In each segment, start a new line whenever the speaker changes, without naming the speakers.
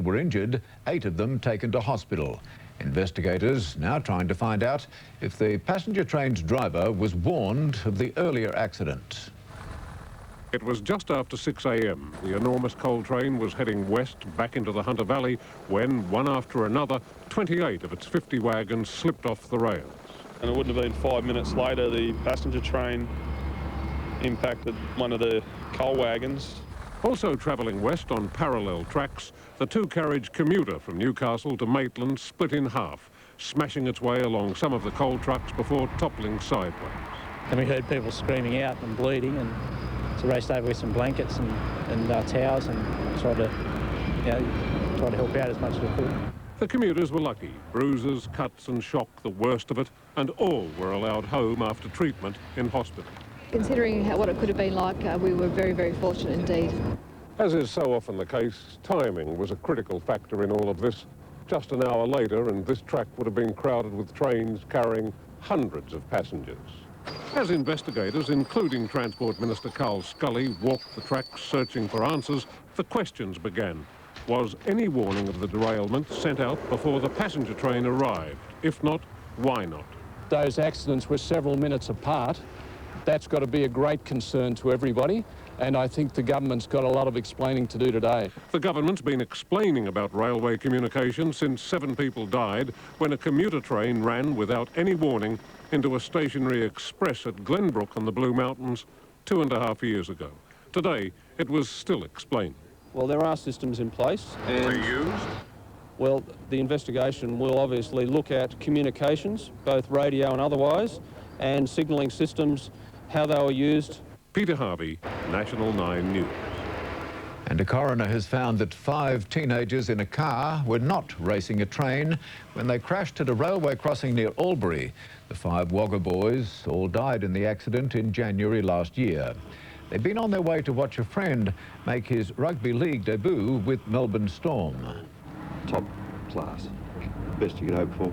were injured, 8 of them taken to hospital. Investigators now trying to find out if the passenger train's driver was warned of the earlier accident.
It was just after 6 a.m. The enormous coal train was heading west back into the Hunter Valley when, one after another, 28 of its 50 wagons slipped off the rails.
And it wouldn't have been 5 minutes later the passenger train impacted one of the coal wagons.
Also travelling west on parallel tracks, the 2-carriage commuter from Newcastle to Maitland split in half, smashing its way along some of the coal trucks before toppling sideways.
And we heard people screaming out and bleeding, and so raced over with some blankets and towels and tried to help out as much as we could.
The commuters were lucky. Bruises, cuts and shock, the worst of it, and all were allowed home after treatment in hospital.
Considering what it could have been like, we were very, very fortunate indeed.
As is so often the case, timing was a critical factor in all of this. Just an hour later, and this track would have been crowded with trains carrying hundreds of passengers. As investigators, including Transport Minister Carl Scully, walked the tracks searching for answers, the questions began. Was any warning of the derailment sent out before the passenger train arrived? If not, why not?
Those accidents were several minutes apart. That's got to be a great concern to everybody, and I think the government's got a lot of explaining to do today.
The government's been explaining about railway communication since 7 people died when a commuter train ran without any warning into a stationary express at Glenbrook on the Blue Mountains 2.5 years ago. Today, it was still explained.
Well, there are systems in place. And
they used?
Well, the investigation will obviously look at communications, both radio and otherwise, and signalling systems, how they were used.
Peter Harvey, National 9 News.
And a coroner has found that 5 teenagers in a car were not racing a train when they crashed at a railway crossing near Albury. The 5 Wagga boys all died in the accident in January last year. They'd been on their way to watch a friend make his rugby league debut with Melbourne Storm.
Top class, best you could hope for.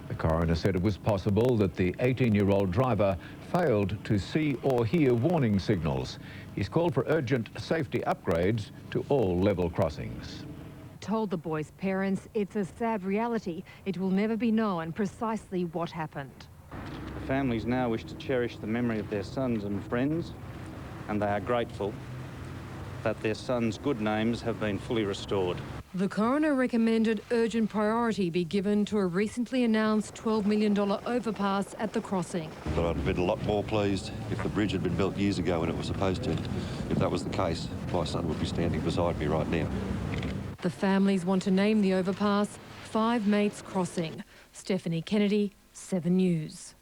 The coroner said it was possible that the 18-year-old driver failed to see or hear warning signals. He's called for urgent safety upgrades to all level crossings.
Told the boys' parents it's a sad reality. It will never be known precisely what happened.
The families now wish to cherish the memory of their sons and friends, and they are grateful that their sons' good names have been fully restored.
The coroner recommended urgent priority be given to a recently announced $12 million overpass at the crossing.
But I'd have been a lot more pleased if the bridge had been built years ago when it was supposed to. If that was the case, my son would be standing beside me right now.
The families want to name the overpass 5 Mates Crossing. Stephanie Kennedy, 7 News.